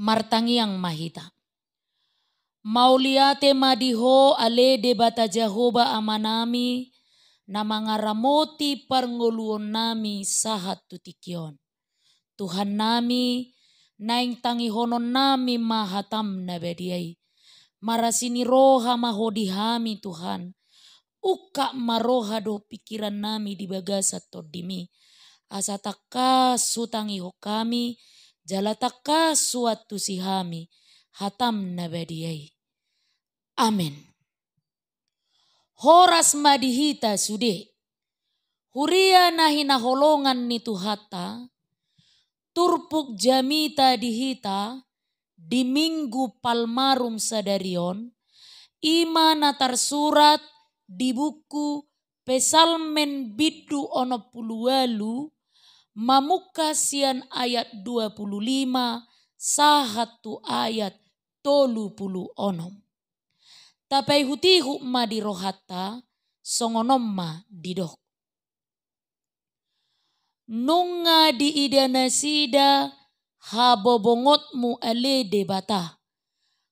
martangiang mahita. Mauliate madiho ale debata Jehovah amanami na mga ramoti parnguluon nami sahat tutikyon. Tuhan nami naing tangihonon nami mahatam na bediyay. Marasini roha mahodihami Tuhan. Uka maroha do pikiran nami di bagasat todimi. Asataka sutangiho kami, jalataka suatu sihami. Hatam na bediyay. Amen. Horas madihita sude. Huria na hinaholongan ni Tuhata. Turpuk jamita dihita. Di minggu palmarum sadarion. Ima na tersurat di buku Pesalmen bidu ono pulualu. Mamuka sian ayat 25. Sahatu ayat 30 onom. Tapai hutihu ma di rohata songonom ma didok. Nunga di idana sida habobongotmu ale debata.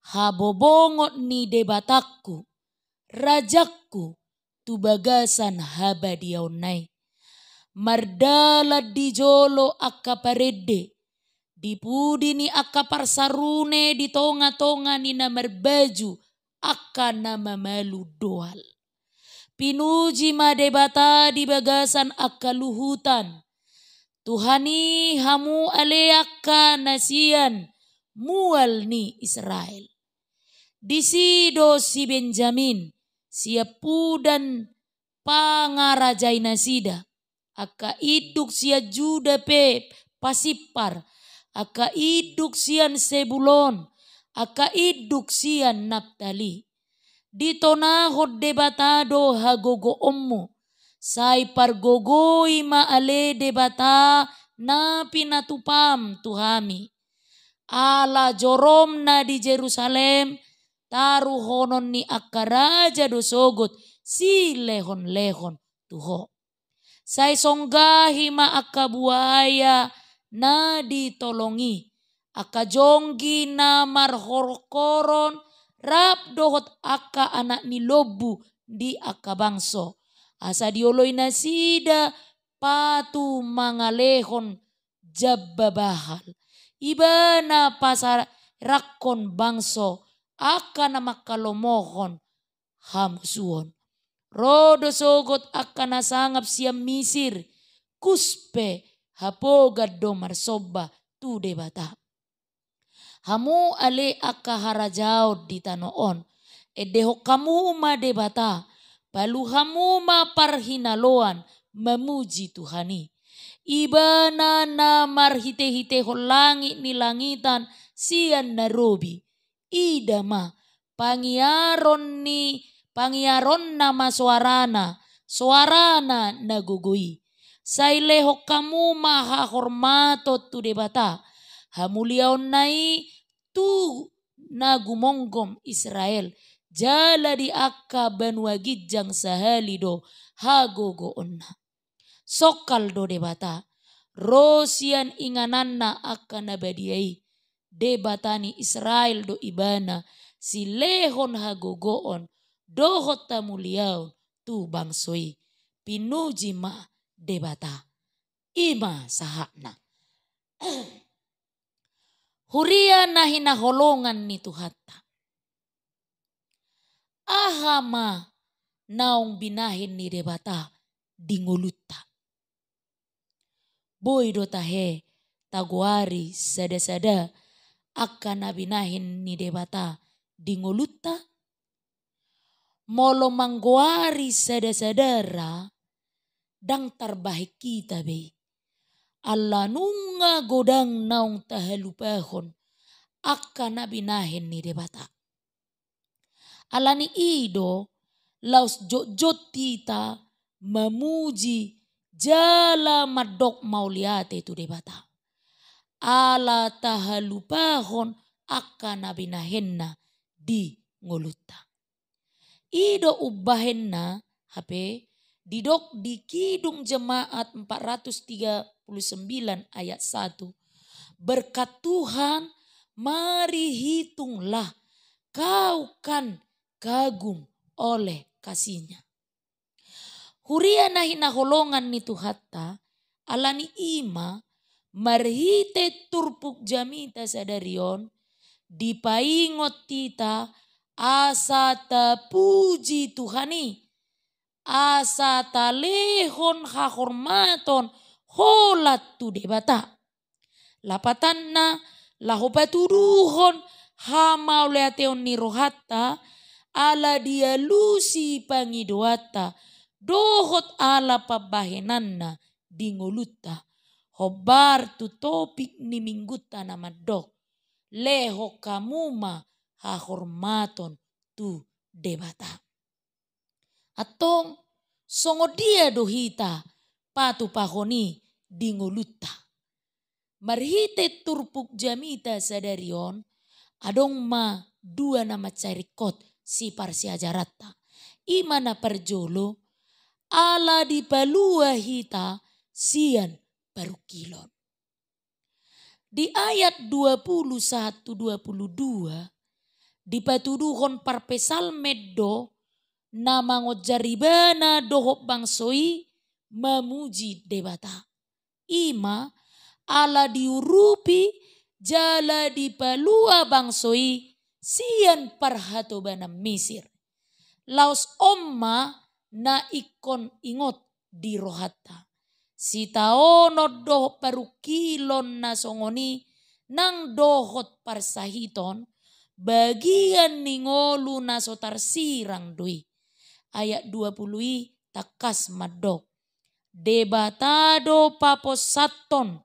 Habobongot ni debatakku. Rajakku tu bagasan habadiaunai. Mardala di jolo akaparede. Dipudi ni akaparsarune di tonga-tonga ni namar baju akan nama malu doal. Pinuji madebata di bagasan akaluhutan. Tuhani hamu aleaka nasian mual ni Israel. Disido si Benjamin siapu dan pangarajai nasida. Aka iduk sia Juda pe pasipar. Aka iduk sian Sebulon, aka iduk sian Naptali. Ditonahod debatado hagogo ommo. Say pargogoi maale debata na pinatupam tuhami. Ala jorom na di Jerusalem, taruhonon ni akaraja dosogot si lehon-lehon tuho. Say songgahi ma akabuaya na ditolongi. Akajonggi na marhorkoron rap dohot aka anak ni lobu di akabangso. Asa dioloy na sida patu mangalehon jabbabahal. Iba na pasar rakon bangso aka na makalomohon hamusuon. Rodo sogot aka nasangap siya misir kuspe hapogad do marsoba tu debata. Hamu ale aka harajaw di tanoon. Edeho kamu ma debata. Balu hamu ma parhinaloan memuji Tuhani. Iba na marhite-hite ho langit ni langitan sian narobi. Ida ma pangiaron nama suarana nagugui. Saileho kamu maha hormato tu debata. Hamuliaon nai tu nagumonggom Israel. Jala di akka banwagijang sahalido hagogo onna. Sokal do debata. Rosian ingananna akka nabadiai. Debatani Israel do ibana. Si lehon hagogoon. Dohot tamuliaon tu bangsoi. Pinuji ma debata. Ima sahakna. Huria na hinaholongan ni Tuhata. Ahama naong binahin ni debata dinguluta. Boy do tahe taguari sada-sada akan nabinahin ni debata dinguluta. Molo mangguari sada-sadara dang tarbahik kita be. Allah nunga godang naong tahalupahon akan nabinahin ni debata. Alani ido laus jot tita memuji jala madok mauliate tu debata. Ala tahalupahon akan nabinahenna di nguluta. Ido ubahenna hape didok di Kidung Jemaat 439 ayat 1. Berkat Tuhan mari hitunglah, kau kan kagum oleh kasihnya. Huria nahi naholongan ni Tuhatta, alani ima, marhite turpuk jamita sadarion, dipaingot tita asa tapuji Tuhani, asa talehon hahormaton holat tu debata. Lapatanna lahopatuduhon hama oleateon ni rohatta ala dia lusi pangidoata dohot ala pabahenanna dingolutta hobar tu topik ni minggutta nama dok leho kamuma hahormaton tu debata. Atong songo dia dohita patu pahoni dingolutta. Marhite turpuk jamita sadarion adong ma dua nama carikot si parsi ajaratta. Imana perjolo ala dipalua hita sian parukilon. Di ayat 21-22 dipatuduhon parpesal meddo nama ngojaribana dohok bangsoi memuji debata. Ima ala diurupi jala dipalua bangsoi sian parhatobana Mesir. Laos omma na ikon ingot di rohatta. Si taono dohot parukilon na songoni nang dohot parsahiton bagian ningolu na sotar sirang dui. Ayat 20 takas madok. Debatado paposaton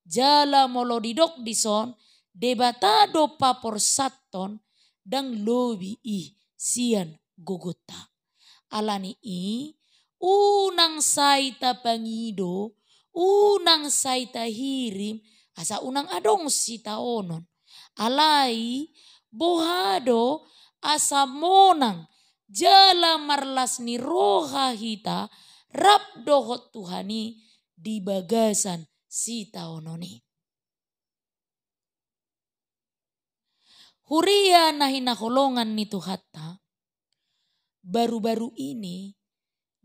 jala molodidok dison debatado paporsaton dang lobi sian gogota. Alani unang saita pangido, unang saita hirim, asa unang adong si taonon. Alai bohado asa monang jala marlas ni roha hita rap dohot Tuhani di bagasan si taononi. Huria nahi naholongan ni Tuhatta baru-baru ini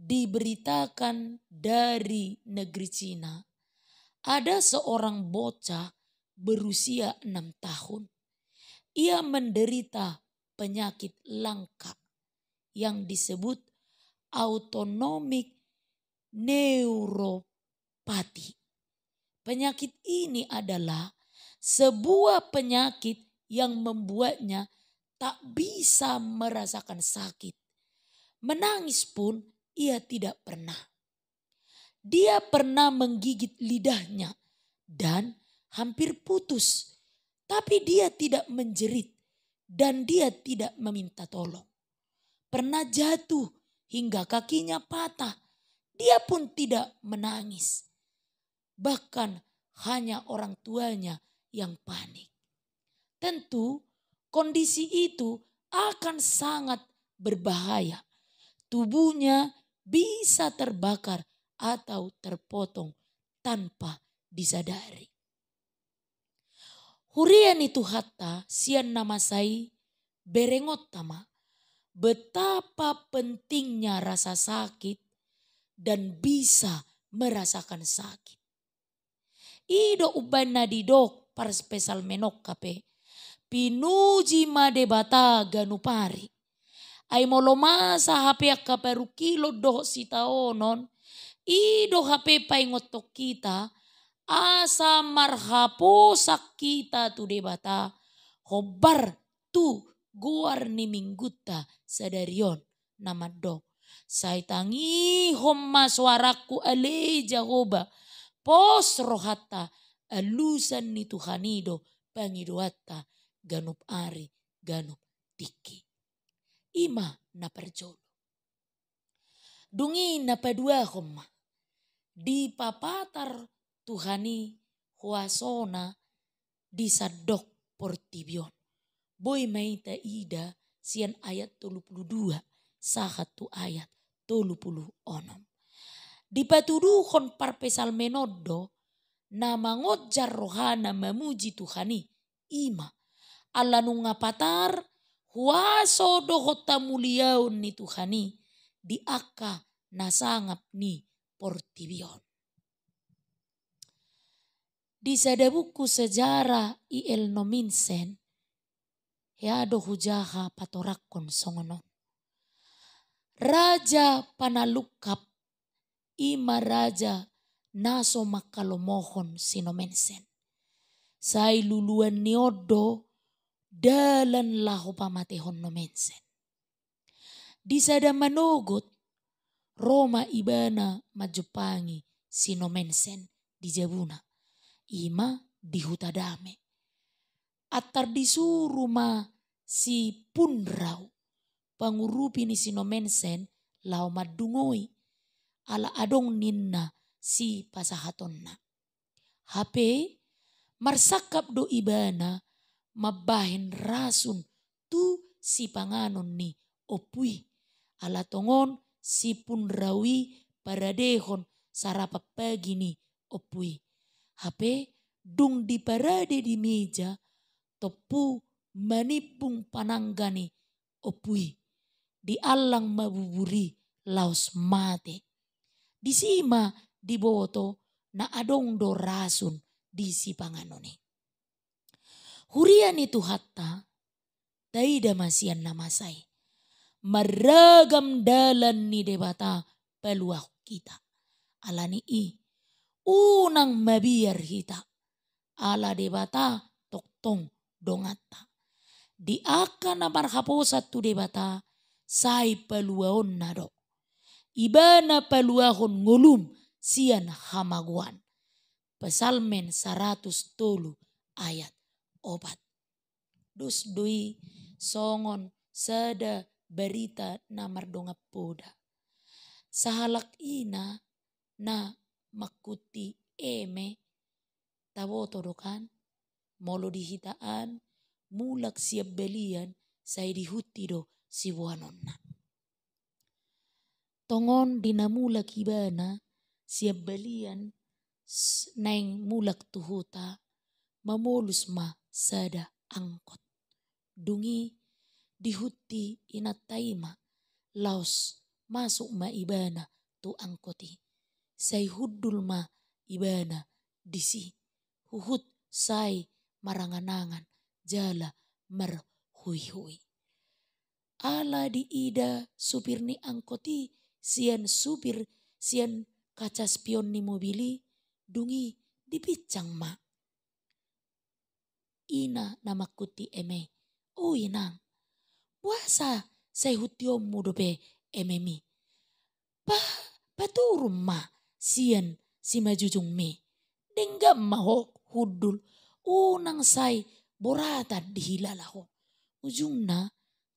diberitakan dari negeri Cina ada seorang bocah berusia 6 tahun. Ia menderita penyakit langka yang disebut autonomic neuropati. Penyakit ini adalah sebuah penyakit yang membuatnya tak bisa merasakan sakit. Menangis pun ia tidak pernah. Dia pernah menggigit lidahnya dan hampir putus. Tapi dia tidak menjerit dan dia tidak meminta tolong. Pernah jatuh hingga kakinya patah. Dia pun tidak menangis. Bahkan hanya orang tuanya yang panik. Tentu kondisi itu akan sangat berbahaya. Tubuhnya bisa terbakar atau terpotong tanpa disadari. Hurian itu hatta sian nama sai berengot tama. Betapa pentingnya rasa sakit dan bisa merasakan sakit. Ido ubana didok par spesial menok kape. Pinuji made bata ganupari. Ay molomasa hape akaperu kilo doh si taonon. Ido hape paingotok kita. Asa marhaposak kita tu debata. Hobar tu guar ni mingguta sadarion nama do. Saitangi homma suaraku ale Jahoba. Pos rohata alusan ni Tuhanido pangidoata ganup ari ganup tiki. Ima na perjolo. Dungi na padua homma. Di papatar Tuhani huasona di sadok portibion. Boy maita ida sian ayat 32 sahatu ayat 36. Di patuduhon parpesal menodo nama ngojar rohana memuji Tuhani ima Ala nunga patar huaso dohota muliaun ni Tuhani di aka nasangap ni portibion. Di sada buku sejarah I.L. Nominsen heado hujaha patorakon songonon. Raja panalukap ima raja naso makalomohon sinomensen. Sai luluan niodo dalan lahu pamatehon nomensen. Di sada manogot Roma ibana majupangi sinomensen di Jabuna. Ima di hutadame. Atar disuruh ma si punrau pangurupi ni sinomensen lau madungoi ala adong ninna si pasahatonna. Hape marsakap do ibana mabahin rasun tu si panganon ni opui ala tongon si punrawi paradehon sarapa pagi ni opui. Hape dung di parade di meja topu manipung pananggani opui. Di alang mabuburi laos mate. Di sima di boto na adong do rasun di si panganoni. Hurian itu hatta taida masian namasai. Maragam dalan ni debata peluah kita. Alani unang mabiar hita. Ala debata toktong dongata. Di akan marhaposat tu debata sai peluahon nado. Ibana peluahon ngulum sian hamaguan. Pesalmen 100 ayat 4. Dus dui songon sada berita namar dongap poda. Sahalak ina na makuti eme taboto dokan molo dihitaan mulak siap belian saya dihuti do si buanonna. Tongon dinamulak ibana siap belian neng mulak tuhuta mamolus ma sada angkot. Dungi dihuti inataima laos masuk ma ibana tu angkoti. Say hudul ma ibana disi. Huhut say maranganangan jala marhui-hui. Ala di ida supir ni angkoti sian supir sian kaca spion ni mobili dungi dipicang ma. Ina namakuti eme. Oh inang. Puasa say hutiom mudobe ememi. Paturum ma sian si majujung me. Denggam maho hudul. Unang say borata dihilalaho. Ujungna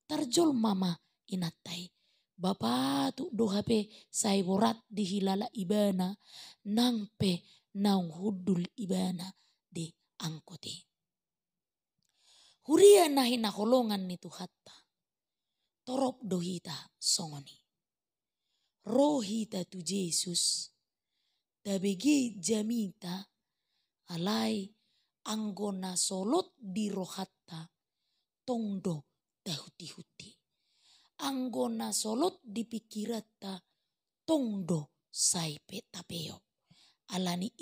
tarjol mama inatay. Bapa tu dohape say borat dihilala ibana nangpe naung hudul ibana di angkoti. Huria nahi naholongan ni Tuhatta. Torop dohita songoni. Rohita tu Jesus. Tabegi jamita alai anggona solot di rohatta tongdo tahuti-huti. Anggona solot di pikirata tongdo saipe tapeo. Alani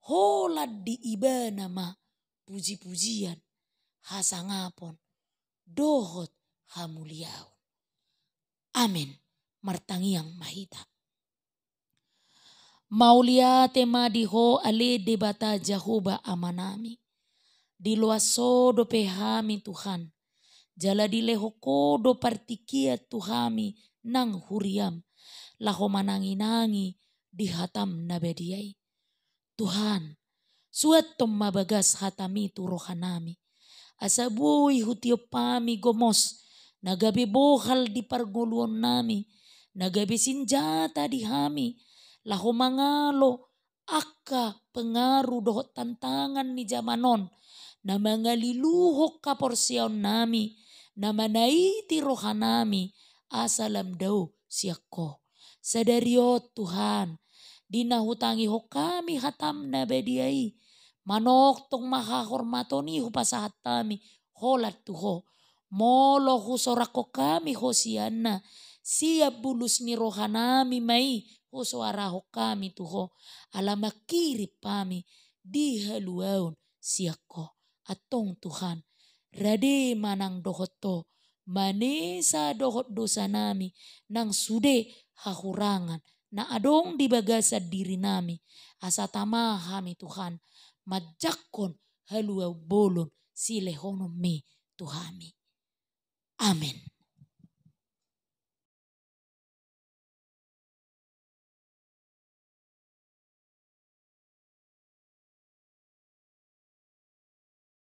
holad di ibana ma puji-pujian hasangapon dohot hamuliau. Amin. Martangiang mahita. Maulia tema diho ale debata Jahoba amanami. Di luaso do pehami Tuhan. Jala dileho kodo partikia Tuhami nang huriam. Laho manangi-nangi di hatam nabediai. Tuhan, suatom mabagas hatami tu rohanami. Asabuhi hutiopami gomos. Nagabe bohal di pargoluan nami. Nagabe sinjata di hami. Laho mangalo akka pengaruh dohot tantangan ni zamanon. Na mangaliluhok kaporsiaon nami. Na manaiti rohanami. Asalam daw siyako. Sadariot Tuhan. Dinahutangi ho kami hatam na bediai. Manok tong makahormatoni hu pasahat tami holat tuho. Molo hu sorako kami ho siana. Siap bulus ni rohanami mai ho suaraho kami tuho. Alama kirip pami di haluaun siako. Atong Tuhan. Rade manang dohoto. Manesa dohot dosa nami nang sude hahurangan na adong di bagasa diri nami asa tamahami Tuhan majakon halua bolon silehono me Tuhami. Amin.